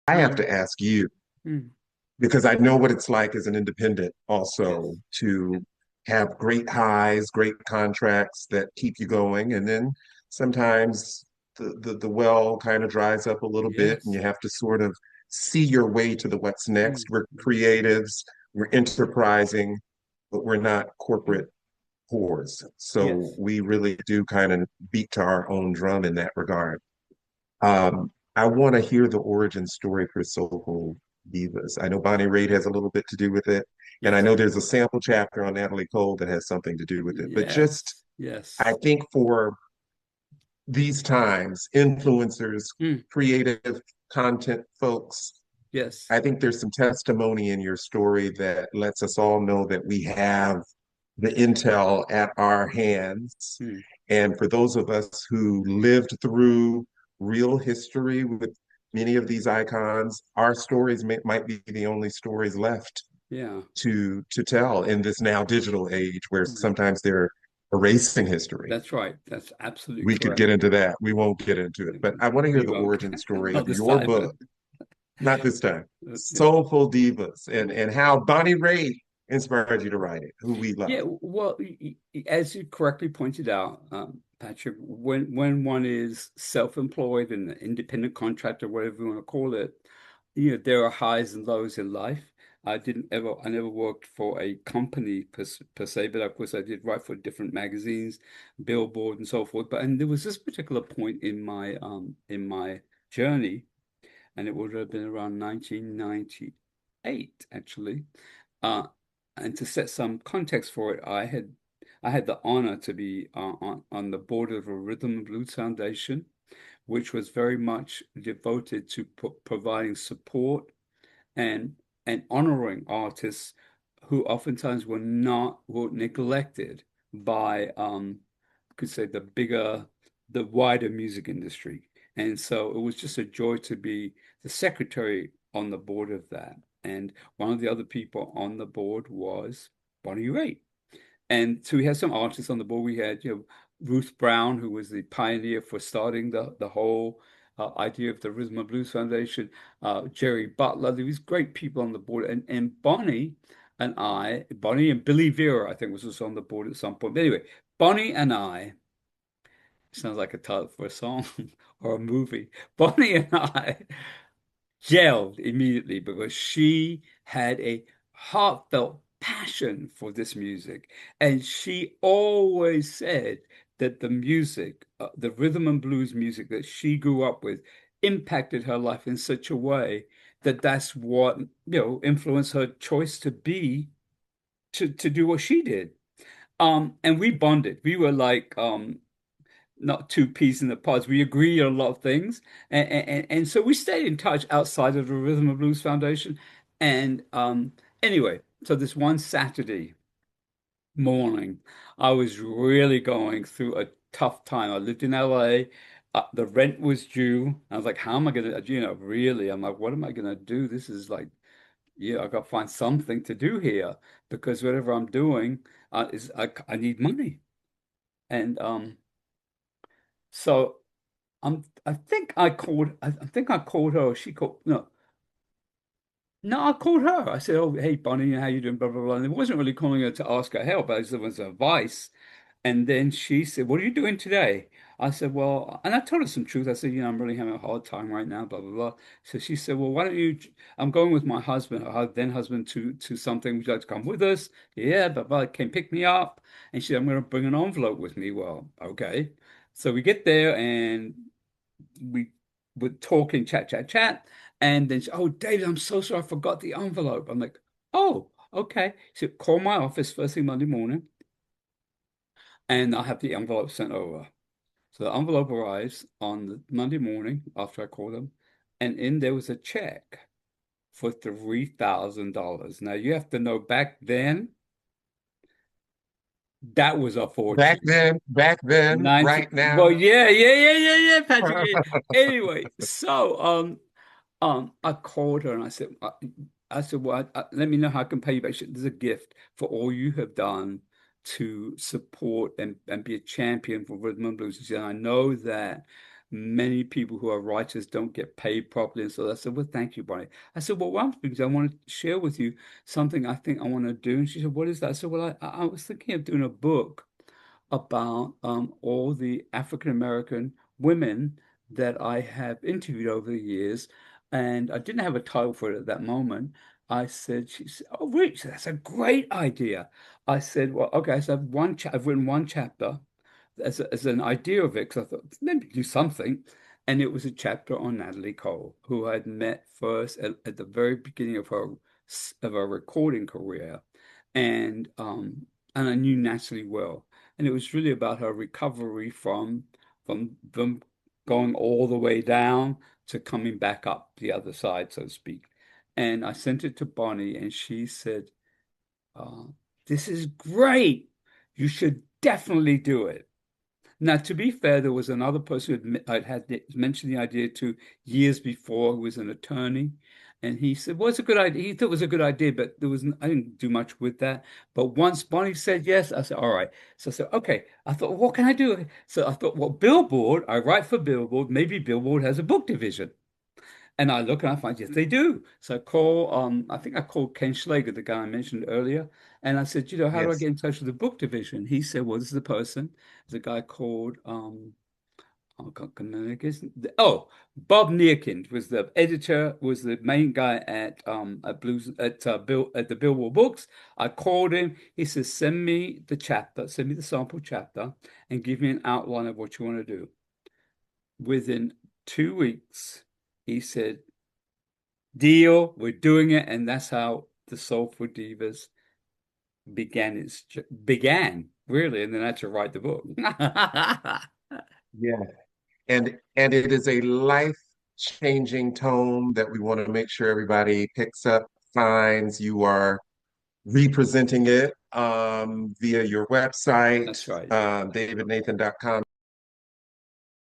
I have to ask you, Mm. because I know what it's like as an independent also Yes. to have great highs, great contracts that keep you going. And then sometimes the well kind of dries up a little bit and Yes. you have to sort of see your way to the what's next. Mm. We're creatives, we're enterprising, but we're not Mm. corporate whores. So Yes. we really do kind of beat to our own drum in that regard. I want to hear the origin story for Soulful Divas. I know Bonnie Raitt has a little bit to do with it, and I Yes. know there's a sample chapter on Natalie Cole that has something to do with it. But just, Yes. I Yes. think for these times, influencers, Mm. creative content folks, Yes. I think there's some testimony in your story that lets us all know that we have the intel at our hands. Mm. And for those of us who lived through real history with many of these icons, our stories might be the only stories left Yeah. to tell in this now digital age where Mm. sometimes they're erasing history. That's right. That's absolutely We could correct. get into that. We won't get into it. But I want to hear We the won't. origin story of Not this your time. book, not this time, Yeah. Soulful Divas, Mm. and how Bonnie Raitt inspired you to write it, who we Yeah, love. well, as you correctly pointed out, Patrick, when one is self-employed and an independent contractor, whatever you want to call it, there are highs and lows in life. I never worked for a company per se, but of course I did write for different magazines, Billboard and so forth. And there was this particular point in my journey, and it would have been around 1998, actually. Uh, and to set some context for it, I had the honor to be on the board of a Rhythm and Blues Foundation, which was very much devoted to providing support and honoring artists who oftentimes were neglected by could say the wider music industry. And so it was just a joy to be the secretary on the board of that. And one of the other people on the board was Bonnie Raitt. And so we had some artists on the board. We had, Ruth Brown, who was the pioneer for starting the whole idea of the Rhythm and Blues Foundation, Jerry Butler. There was great people on the board. And Bonnie and Billy Vera, I think, was also on the board at some point. But anyway, Bonnie and I, sounds like a title for a song or a movie. Bonnie and I gelled immediately because she had a heartfelt passion for this music. And she always said that the music, the rhythm and blues music that she grew up with, impacted her life in such a way that that's what, influenced her choice to to do what she did. And we bonded. We were like, not two peas in the pods. We agree on a lot of things. And so we stayed in touch outside of the Rhythm and Blues Foundation. And anyway, so this one Saturday morning, I was really going through a tough time. I lived in LA. The rent was due. I was like, how am I going to, really? I'm like, what am I going to do? This is like, I got to find something to do here because whatever I'm doing I need money. And so I think I called her, or she called, no, I called her. I said, "Oh, hey, Bonnie, how you doing?" Blah, blah, blah. And I wasn't really calling her to ask her help. I just was advice. And then she said, "What are you doing today?" I said, "Well," and I told her some truth. I said, "I'm really having a hard time right now, blah, blah, blah." So she said, "Well, why don't you, I'm going with my husband, her then husband to something. Would you like to come with us?" Yeah, blah, blah, came pick me up. And she said, "I'm going to bring an envelope with me." Well, okay. So we get there and we would talk and chat, chat, chat. And then, oh, David, I'm so sorry, I forgot the envelope. I'm like, oh, okay. So call my office first thing Monday morning, and I'll have the envelope sent over. So the envelope arrives on the Monday morning after I call them, and in there was a check for $3,000. Now you have to know back then that was a fortune. Back then, 90, right well, now. yeah, Patrick. Anyway, so I called her and I said, well, let me know how I can pay you back. She said, there's a gift for all you have done to support and be a champion for rhythm and blues. She said, I know that many people who are writers don't get paid properly. And so I said, well, thank you, Bonnie. I said, well, one thing is I want to share with you something I think I want to do. And she said, what is that? I said, well, I was thinking of doing a book about all the African American women that I have interviewed over the years. And I didn't have a title for it at that moment. She said, oh, Rich, that's a great idea. I said, well, okay, so I've written one chapter as an idea of it, because I thought, let me do something. And it was a chapter on Natalie Cole, who I had met first at the very beginning of her recording career. And and I knew Natalie well. And it was really about her recovery from going all the way down to coming back up the other side, so to speak. And I sent it to Bonnie, and she said, uh, "This is great. You should definitely do it." Now, to be fair, there was another person I'd mentioned the idea to years before, who was an attorney, and he said, "Well, it's a good idea." He thought it was a good idea, but I didn't do much with that. But once Bonnie said yes, I said, "All right." So I said, "Okay." I thought, "What can I do?" So I thought, "Well, Billboard. I write for Billboard. Maybe Billboard has a book division." And I look and I find, yes, they do. So I think I called Ken Schlager, the guy I mentioned earlier, and I said, how do I Yes, get in touch with the book division? He said, well, this is the person. There's a guy called, I can't remember Bob Nierkind was the editor, was the main guy at the Billboard Books. I called him. He says, send me the sample chapter, and give me an outline of what you want to do. Within 2 weeks, he said, deal, we're doing it, and that's how the Soulful Divas began really, and then I had to write the book. yeah. And it is a life-changing tone that we want to make sure everybody picks up, finds. You are representing it via your website, That's right. davidnathan.com.